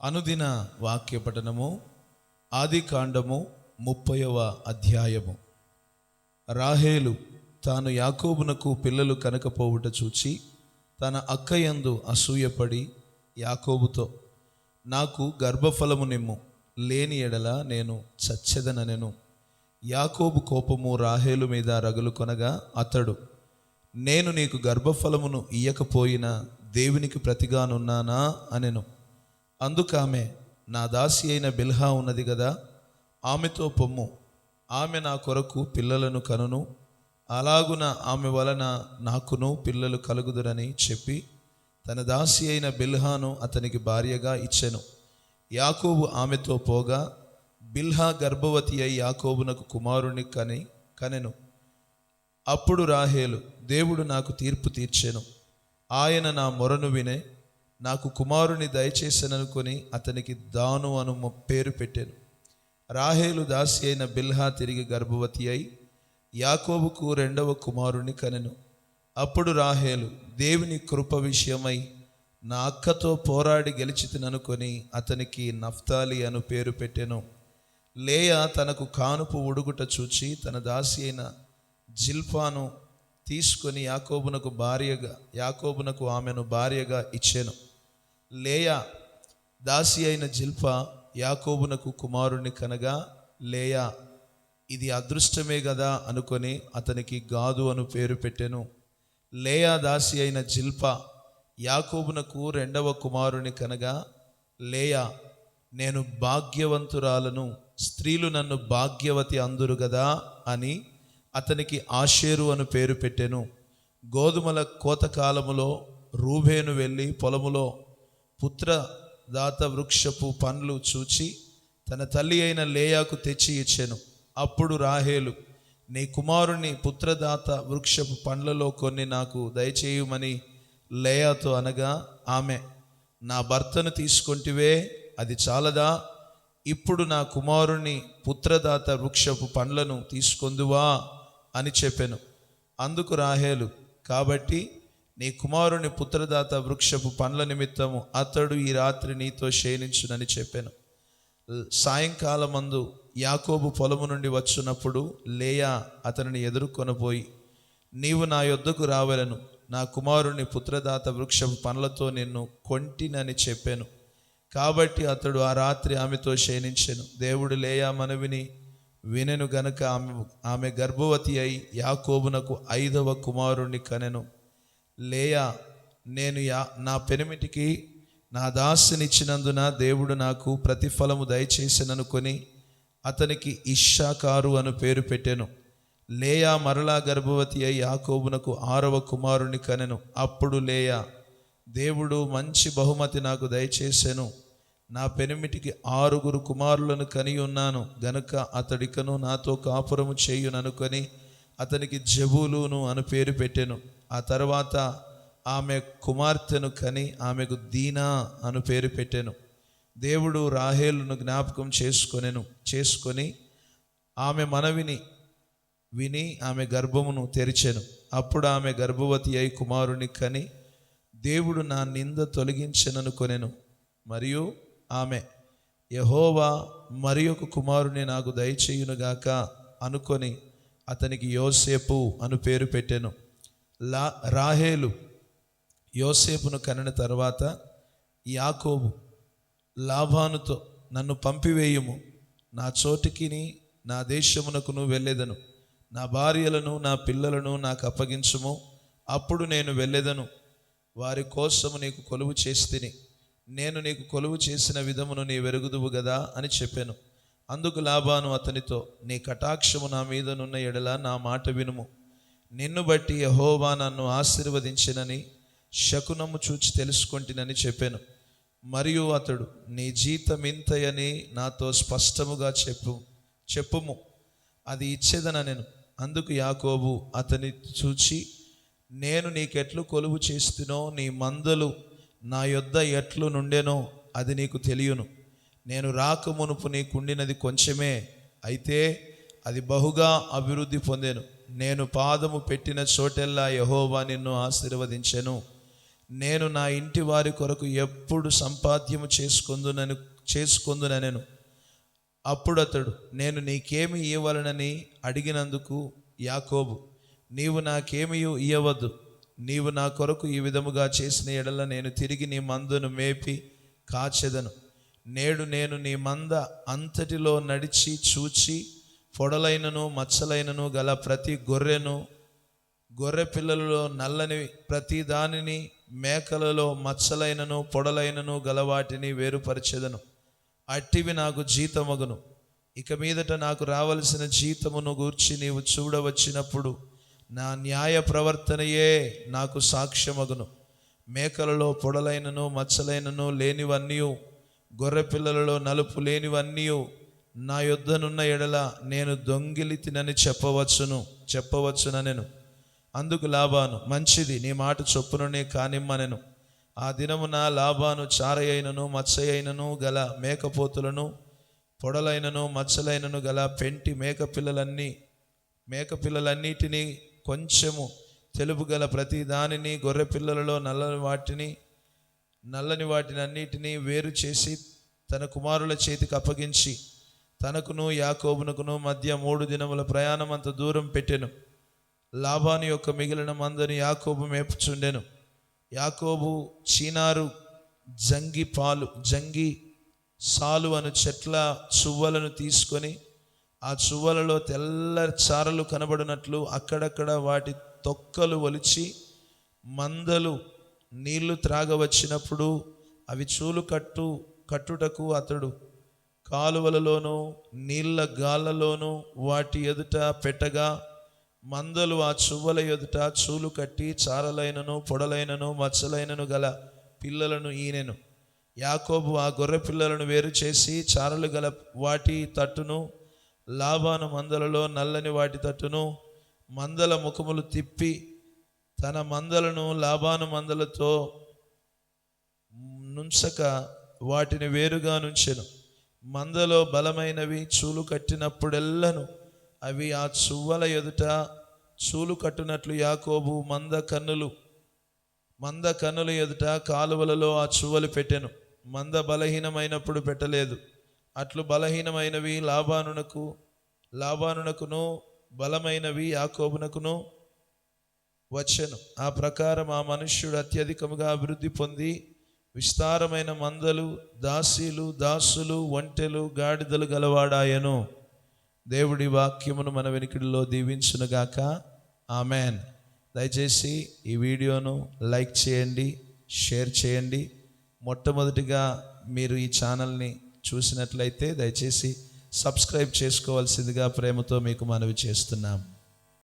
అనుదిన వాక్య పఠనము ఆదికాండము 30వ అధ్యాయము. రాహేలు తాను యాకోబునకు పిల్లలు కనకపోవుట చూచి తన అక్కయందు అసూయపడి యాకోబుతో, నాకు గర్భఫలము నిమ్ము, లేని ఎడల నేను చచ్చెదనెను. యాకోబు కోపము రాహేలు మీద రగులు కొనగా అతడు, నేను నీకు గర్భఫలమును ఇయ్యకపోయినా దేవునికి ప్రతిగానున్నానా అనెను. అందుకామె, నా దాసి అయిన బిల్హా ఉన్నది కదా, ఆమెతో పొమ్ము, ఆమె నా కొరకు పిల్లలను కనును, అలాగున ఆమె వలన నాకును పిల్లలు కలుగుదురని చెప్పి తన దాసి అయిన బిల్హాను అతనికి భార్యగా ఇచ్చెను. యాకోబు ఆమెతో పోగా బిల్హా గర్భవతి అయి యాకోబునకు కుమారుని కనెను. అప్పుడు రాహేలు, దేవుడు నాకు తీర్పు తీర్చెను, ఆయన నా మొరను వినే నాకు కుమారుని దయచేసననుకొని అతనికి దాను అను పేరు పెట్టెను. రాహేలు దాసి అయిన బిల్హా తిరిగి గర్భవతి అయి యాకోబుకు 2వ కుమారుని కనెను. అప్పుడు రాహేలు, దేవుని కృప విషయమై నా అక్కతో పోరాడి గెలిచితిననుకొని అతనికి నఫ్తాలి అను పేరు పెట్టెను. లేయా తనకు కానుపు ఉడుగుట చూచి తన దాసి అయిన జిల్పాను తీసుకొని యాకోబునకు ఆమెను భార్యగా ఇచ్చెను. లేయా దాసి అయిన జిల్పా యాకోబునకు కుమారుని కనగా లేయా, ఇది అదృష్టమే గదా అనుకొని అతనికి గాదు అను పేరు పెట్టెను. లేయా దాసి అయిన జిల్పా యాకోబునకు 2వ కుమారుని కనగా లేయా, నేను భాగ్యవంతురాలను, స్త్రీలు నన్ను భాగ్యవతి అందురు గదా అని అతనికి ఆషేరు అను పేరు పెట్టెను. గోధుమల కోతకాలములో రూబేను వెళ్ళి పొలములో పుత్రదాత వృక్షపు పండ్లు చూచి తన తల్లి అయిన లేయాకు తెచ్చి ఇచ్చెను. అప్పుడు రాహేలు, నీ కుమారుని పుత్రదాత వృక్షపు పండ్లలో కొన్ని నాకు దయచేయుమని లేయాతో అనగా ఆమె, నా భర్తను తీసుకొంటివే, అది చాలదా? ఇప్పుడు నా కుమారుని పుత్రదాత వృక్షపు పండ్లను తీసుకొందువా అని చెప్పెను. అందుకు రాహేలు, కాబట్టి నీ కుమారుని పుత్రదాత వృక్షపు పండ్ల నిమిత్తము అతడు ఈ రాత్రి నీతో శయనించునని చెప్పాను. సాయంకాలమందు యాకోబు పొలము నుండి వచ్చునప్పుడు లేయా అతనిని ఎదుర్కొనబోయి, నీవు నా యొద్దకు రావలను, నా కుమారుని పుత్రదాత వృక్షపు పండ్లతో నిన్ను కొంటినని చెప్పాను. కాబట్టి అతడు ఆ రాత్రి ఆమెతో శయనించెను. దేవుడు లేయా మనవిని వినెను గనుక ఆమె గర్భవతి అయి యాకోబునకు 5వ కుమారుణ్ణి కనెను. లేయా, నేను నా పెనిమిటికి నా దాసినిచ్చినందున దేవుడు నాకు ప్రతిఫలము దయచేసననుకొని అతనికి ఇశ్శాకారు అను పేరు పెట్టెను. లేయా మరలా గర్భవతి అయి యాకోబునకు 6వ కుమారుని కనెను. అప్పుడు లేయా, దేవుడు మంచి బహుమతి నాకు దయచేసెను, నా పెనిమిటికి 6 కుమారులను కని ఉన్నాను గనుక అతడికను నాతో కాపురము చేయుననుకొని అతనికి జెబూలూను అను పేరు పెట్టెను. ఆ తర్వాత ఆమె కుమార్తెను కని ఆమెకు దీనా అను పేరు పెట్టెను. దేవుడు రాహేలును జ్ఞాపకం చేసుకొని ఆమె మనవిని విని ఆమె గర్భమును తెరిచెను. అప్పుడు ఆమె గర్భవతి అయి కుమారుని కని దేవుడు నా నింద తొలగించెననుకొనెను. మరియు ఆమె, యెహోవా మరి ఒక కుమారుని నాకు దయచేయునుగాక అనుకొని అతనికి యోసేపు అను పేరు పెట్టెను. రాహేలు యోసేపును కనిన తర్వాత యాకోబు లాబానుతో, నన్ను పంపివేయుము, నా చోటికి నా దేశమునకును వెళ్ళెదను, నా భార్యలను నా పిల్లలను నాకు అప్పగించుము, అప్పుడు నేను వెళ్ళెదను, వారి కోసము నీకు కొలువు చేస్తిని, నేను నీకు కొలువు చేసిన విధమును నీ వెరుగుదువు గదా అని చెప్పాను. అందుకు లాబాను అతనితో, నీ కటాక్షము నా మీదనున్న ఎడల నా మాట వినుము, నిన్ను బట్టి యెహోవా నన్ను ఆశీర్వదించినని శకునము చూచి తెలుసుకొంటినని చెప్పాను. మరియు అతడు, నీ జీతం ఇంతయని నాతో స్పష్టముగా చెప్పుము, అది ఇచ్చేదనెను. అందుకు యాకోబు అతని చూచి, నేను నీకెట్లు కొలువు చేస్తునో నీ మందలు నా యొద్ద ఎట్లు నుండెనో అది నీకు తెలియను. నేను రాకమునుపు నీకుండినది కొంచెమే, అయితే అది బహుగా అభివృద్ధి పొందెను. నేను పాదము పెట్టిన చోటెల్లా యెహోవా నిన్ను ఆశీర్వదించెను. నేను నా ఇంటి వారి కొరకు ఎప్పుడు సంపాద్యము చేసుకొందునెను. అప్పుడు అతడు, నేను నీకేమి ఇవ్వవలనని అడిగినందుకు యాకోబు, నీవు నాకేమీ ఇయ్యవద్దు. నీవు నా కొరకు ఈ విధముగా చేసిన ఎడల నేను తిరిగి నీ మందను మేపి కాచెదను. నేడు నేను నీ మంద అంతటిలో నడిచి చూచి పొడలైనను మచ్చలైనను గల ప్రతి గొర్రె పిల్లలలో నల్లని ప్రతి దానిని, మేకలలో మచ్చలైనను పొడలైనను గల వాటిని వేరుపరచెదను. అట్టివి నాకు జీతమగును. ఇక మీదట నాకు రావలసిన జీతమును గూర్చి నీవు చూడవచ్చినప్పుడు నా న్యాయ ప్రవర్తనయే నాకు సాక్ష్యమగును. మేకలలో పొడలైనను మచ్చలైనను లేనివన్నీ, గొర్రె పిల్లలలో నలుపు లేనివన్నీ నా యొద్దనున్న ఎడల నేను దొంగిలి తినని చెప్పవచ్చుననెను. అందుకు లాబాను, మంచిది, నీ మాట చొప్పుననే కానిమ్మనెను. ఆ దినమున లాబాను చారయైనను మచ్చయైనను గల మేకపోతులను, పొడలైనను మచ్చలైనను గల పెంటి మేకపిల్లలన్నిటినీ, కొంచెము తెలుపు గల ప్రతి దానిని, గొర్రె పిల్లలలో నల్లని వాటిని అన్నిటినీ వేరు చేసి తన కుమారుల చేతికి అప్పగించి తనకును యాకోబునకును మధ్య 3 దినముల ప్రయాణమంత దూరం పెట్టెను. లాబాను యొక్క మిగిలిన మందని యాకోబు మేపుచుండెను. యాకోబు చీనారు జంగి సాలు అను చెట్ల చువ్వలను తీసుకొని ఆ చువ్వలలో తెల్ల చారలు కనబడినట్లు అక్కడక్కడ వాటి తొక్కలు ఒలిచి మందలు నీళ్లు త్రాగవచ్చినప్పుడు అవి చూలు కట్టుటకు అతడు కాలువలలోనూ నీళ్ల గాళ్ళలోనూ వాటి ఎదుట పెట్టగా, మందలు ఆ చువ్వల ఎదుట చూలు కట్టి చారలైనను పొడలైనను మచ్చలైనను గల పిల్లలను ఈనెను. యాకోబు ఆ గొర్రె పిల్లలను వేరు చేసి చారలు గల వాటి తట్టును, లాబాను మందలలో నల్లని వాటి తట్టును, మందల ముఖములు తిప్పి తన మందలను లాబాను మందలతో నుంచక వాటిని వేరుగా నుంచెను. మందలో బలమైనవి చూలు కట్టినప్పుడెల్లను అవి ఆ చువ్వల ఎదుట చూలు కట్టునట్లు యాకోబు మంద కన్నుల ఎదుట కాలువలలో ఆ చువ్వలు పెట్టెను. మంద బలహీనమైనప్పుడు పెట్టలేదు. అట్లు బలహీనమైనవి లాబానునకును బలమైనవి యాకోబునకును వచ్చెను. ఆ ప్రకారం ఆ మనుష్యుడు అత్యధికముగా అభివృద్ధి పొంది విస్తారమైన మందలు, దాసులు, ఒంటెలు, గాడిదలు గలవాడాయను. దేవుడి వాక్యమును మన వెనుకడిలో దీవించునుగాక. ఆమెన్. దయచేసి ఈ వీడియోను లైక్ చేయండి, షేర్ చేయండి. మొట్టమొదటిగా మీరు ఈ ఛానల్ని చూసినట్లయితే దయచేసి సబ్స్క్రైబ్ చేసుకోవాల్సిందిగా ప్రేమతో మీకు మనవి చేస్తున్నాం.